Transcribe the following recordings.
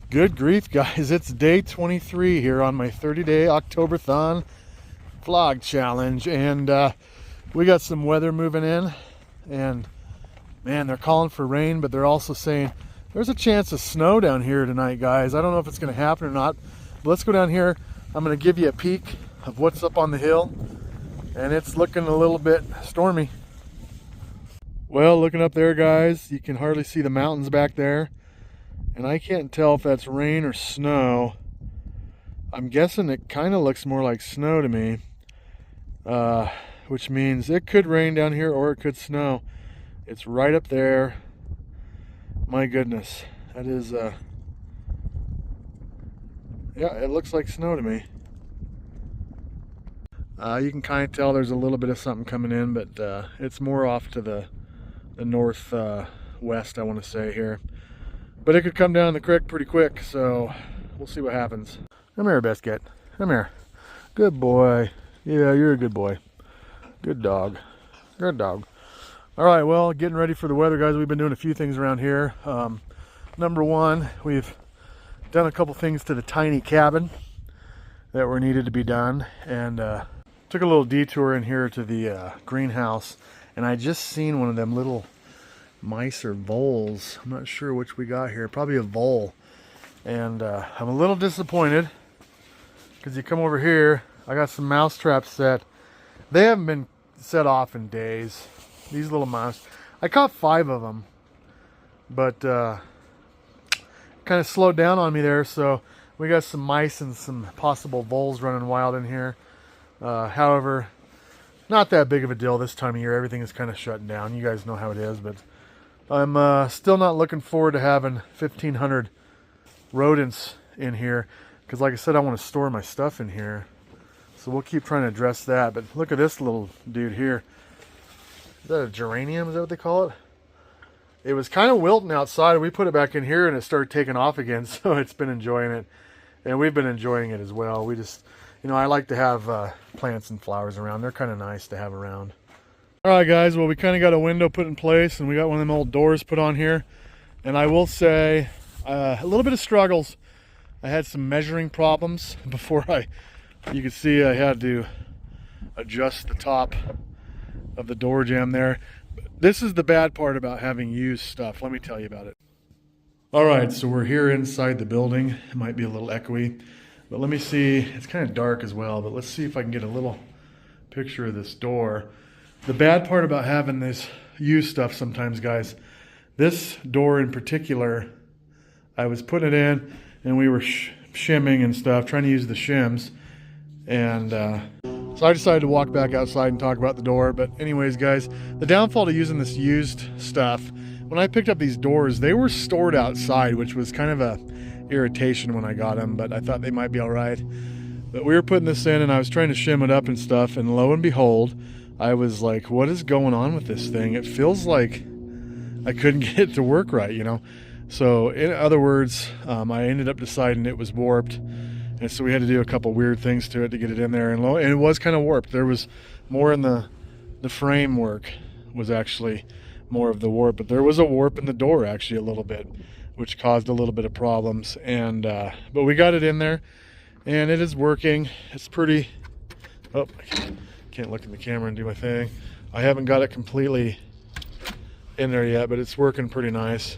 Good grief, guys. It's day 23 here on my 30-day October-thon vlog challenge. And we got some weather moving in. And, man, they're calling for rain, but they're also saying there's a chance of snow down here tonight, guys. I don't know if it's going to happen or not. But let's go down here. I'm going to give you a peek of what's up on the hill. And it's looking a little bit stormy. Well, looking up there, guys, you can hardly see the mountains back there. And I can't tell if that's rain or snow. I'm guessing it kind of looks more like snow to me. Which means it could rain down here or it could snow. It's right up there. My goodness. That is, yeah, it looks like snow to me. You can kind of tell there's a little bit of something coming in, but it's more off to the northwest, I want to say here. But it could come down the creek pretty quick, so we'll see what happens. Come here, Biscuit. Come here. Good boy. Yeah, you're a good boy. Good dog. Good dog. All right, well, getting ready for the weather, guys. We've been doing a few things around here. Number one, we've done a couple things to the tiny cabin that were needed to be done. And took a little detour in here to the greenhouse. And I just seen one of them little mice or voles. I'm not sure which we got here. Probably a vole. And I'm a little disappointed because you come over here, I got some mouse traps set. They haven't been set off in days. These little mice. I caught 5 of them, but kind of slowed down on me there. So we got some mice and some possible voles running wild in here. However, not that big of a deal this time of year. Everything is kind of shutting down. You guys know how it is, but I'm still not looking forward to having 1,500 rodents in here because, like I said, I want to store my stuff in here. So we'll keep trying to address that. But look at this little dude here. Is that a geranium? Is that what they call it? It was kind of wilting outside. We put it back in here and it started taking off again. So it's been enjoying it. And we've been enjoying it as well. We just, you know, I like to have plants and flowers around. They're kind of nice to have around. All right, guys, well, we kind of got a window put in place and we got one of them old doors put on here. And I will say a little bit of struggles. I had some measuring problems before you could see I had to adjust the top of the door jamb there. This is the bad part about having used stuff. Let me tell you about it. All right, so we're here inside the building. It might be a little echoey, but let me see. It's kind of dark as well, but let's see if I can get a little picture of this door. The bad part about having this used stuff sometimes, guys, this door in particular, I was putting it in and we were shimming and stuff, trying to use the shims. And so I decided to walk back outside and talk about the door. But anyways, guys, the downfall to using this used stuff, when I picked up these doors, they were stored outside, which was kind of a irritation when I got them, but I thought they might be all right. But we were putting this in and I was trying to shim it up and stuff, and lo and behold, I was like, what is going on with this thing? It feels like I couldn't get it to work right, you know? So in other words, I ended up deciding it was warped. And so we had to do a couple weird things to it to get it in there. And it was kind of warped. There was more in the framework was actually more of the warp. But there was a warp in the door actually a little bit, which caused a little bit of problems. And but we got it in there and it is working. It's pretty, oh, I can't look in the camera and do my thing. I haven't got it completely in there yet, but it's working pretty nice.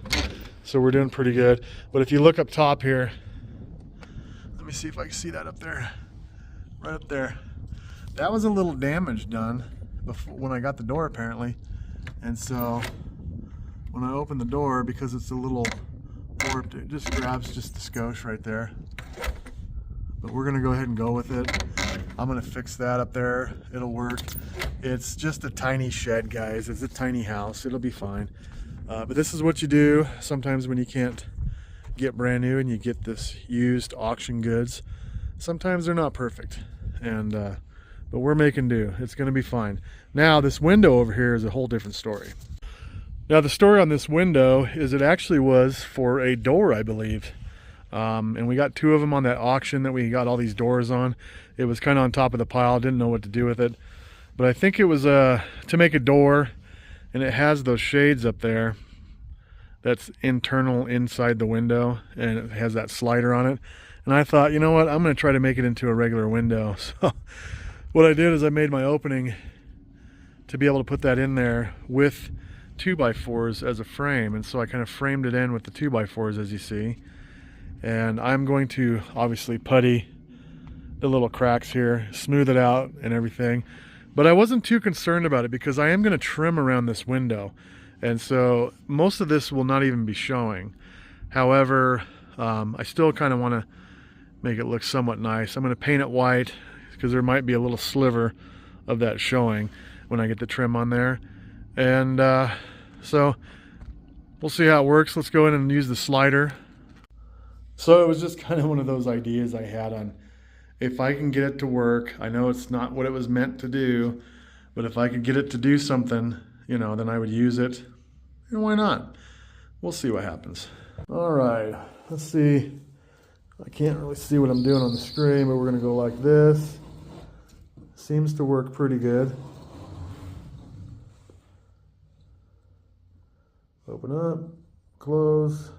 So we're doing pretty good. But if you look up top here, let me see if I can see that up there, right up there. That was a little damage done before, when I got the door apparently. And so when I open the door, because it's a little warped, it just grabs just the skosh right there. But we're gonna go ahead and go with it. I'm gonna fix that up there. It'll work. It's just a tiny shed, guys. It's a tiny house. It'll be fine. But this is what you do sometimes when you can't get brand new and you get this used auction goods. Sometimes they're not perfect, and but we're making do. It's gonna be fine. Now this window over here is a whole different story. Now the story on this window is it actually was for a door, I believe. And we got 2 of them on that auction that we got all these doors on. It was kind of on top of the pile, didn't know what to do with it. But I think it was to make a door, and it has those shades up there. that's internal inside the window, and it has that slider on it. And I thought, you know what, I'm going to try to make it into a regular window. So what I did is I made my opening to be able to put that in there with 2x4s as a frame. And so I kind of framed it in with the 2x4s, as you see. And I'm going to obviously putty the little cracks here, smooth it out and everything. But I wasn't too concerned about it because I am going to trim around this window. And so most of this will not even be showing. However, I still kind of want to make it look somewhat nice. I'm going to paint it white because there might be a little sliver of that showing when I get the trim on there. And so we'll see how it works. Let's go in and use the slider. So it was just kind of one of those ideas I had on if I can get it to work. I know it's not what it was meant to do, but if I could get it to do something, you know, then I would use it. And why not? We'll see what happens. All right, let's see. I can't really see what I'm doing on the screen, but we're gonna go like this. Seems to work pretty good. Open up, close.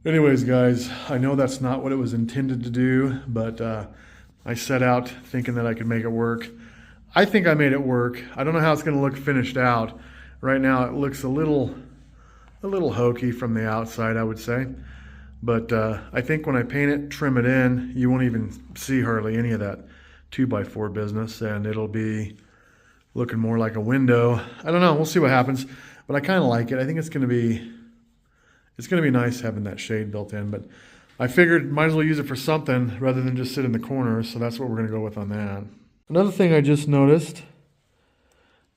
Anyways, guys, I know that's not what it was intended to do, but I set out thinking that I could make it work. I think I made it work. I don't know how it's going to look finished out. Right now it looks a little hokey from the outside, I would say. But I think when I paint it, trim it in, you won't even see hardly any of that 2x4 business, and it'll be looking more like a window. I don't know, we'll see what happens. But I kind of like it. I think it's going to be nice having that shade built in, but I figured might as well use it for something rather than just sit in the corner, so that's what we're going to go with on that. Another thing I just noticed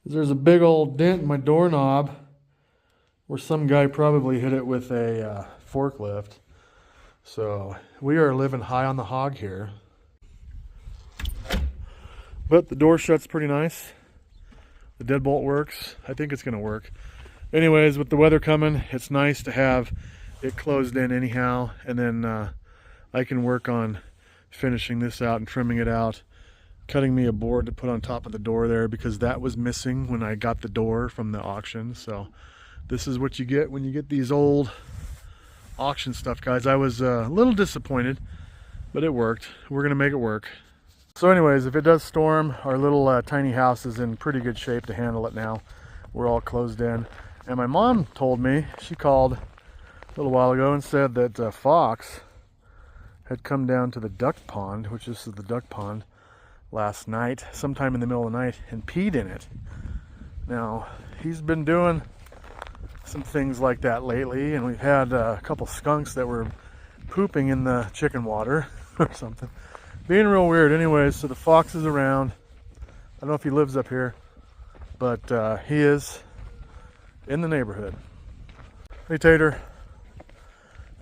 is there's a big old dent in my doorknob where some guy probably hit it with a forklift. So we are living high on the hog here. But the door shuts pretty nice. The deadbolt works. I think it's going to work. Anyways, with the weather coming, it's nice to have it closed in anyhow, and then I can work on finishing this out and trimming it out, cutting me a board to put on top of the door there because that was missing when I got the door from the auction. So this is what you get when you get these old auction stuff, guys. I was a little disappointed, but it worked. We're gonna make it work. So anyways, if it does storm, our little tiny house is in pretty good shape to handle it now. We're all closed in. And my mom told me, she called a little while ago and said that a fox had come down to the duck pond, which this is the duck pond, last night, sometime in the middle of the night, and peed in it. Now, he's been doing some things like that lately, and we've had a couple skunks that were pooping in the chicken water or something. Being real weird. Anyways, so the fox is around. I don't know if he lives up here, but he is in the neighborhood. Hey, Tater.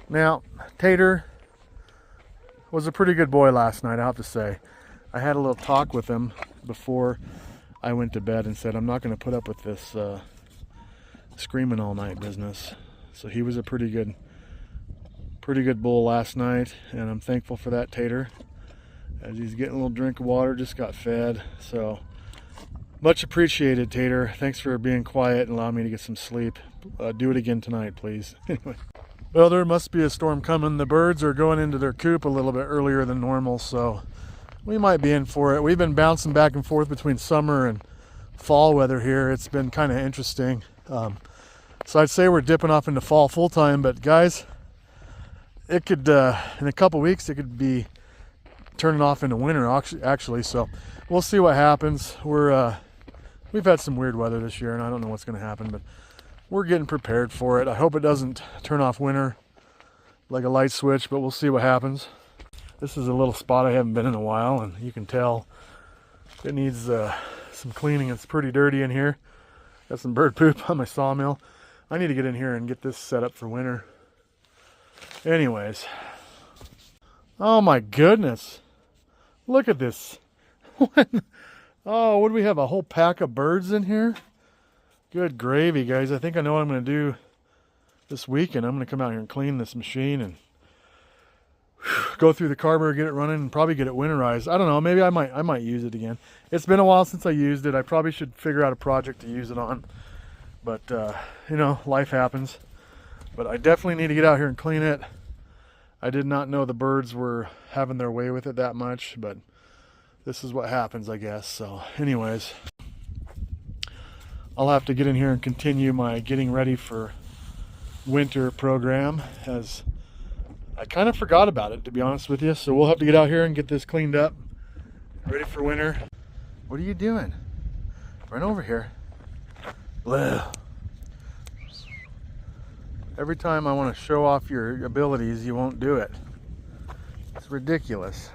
Now, Tater was a pretty good boy last night, I have to say. I had a little talk with him before I went to bed and said, I'm not going to put up with this screaming all night business. So he was a pretty good bull last night, and I'm thankful for that, Tater. As he's getting a little drink of water, just got fed. So much appreciated, Tater. Thanks for being quiet and allowing me to get some sleep. Do it again tonight, please. Anyway. Well, there must be a storm coming. The birds are going into their coop a little bit earlier than normal, so we might be in for it. We've been bouncing back and forth between summer and fall weather here. It's been kind of interesting. So I'd say we're dipping off into fall full time, but guys, it could, in a couple weeks, it could be turning off into winter actually. So we'll see what happens. We've had some weird weather this year, and I don't know what's going to happen, but we're getting prepared for it. I hope it doesn't turn off winter like a light switch, but we'll see what happens. This is a little spot I haven't been in a while, and you can tell it needs some cleaning. It's pretty dirty in here. Got some bird poop on my sawmill. I need to get in here and get this set up for winter. Anyways. Oh my goodness. Look at this. Oh, what do we have? A whole pack of birds in here? Good gravy, guys. I think I know what I'm going to do this weekend. I'm going to come out here and clean this machine and go through the carburetor, get it running, and probably get it winterized. I don't know. Maybe I might use it again. It's been a while since I used it. I probably should figure out a project to use it on. But, you know, life happens. But I definitely need to get out here and clean it. I did not know the birds were having their way with it that much, but this is what happens, I guess. So anyways, I'll have to get in here and continue my getting ready for winter program, as I kind of forgot about it, to be honest with you. So we'll have to get out here and get this cleaned up, ready for winter. What are you doing? Run over here. Blah. Every time I want to show off your abilities, you won't do it. It's ridiculous.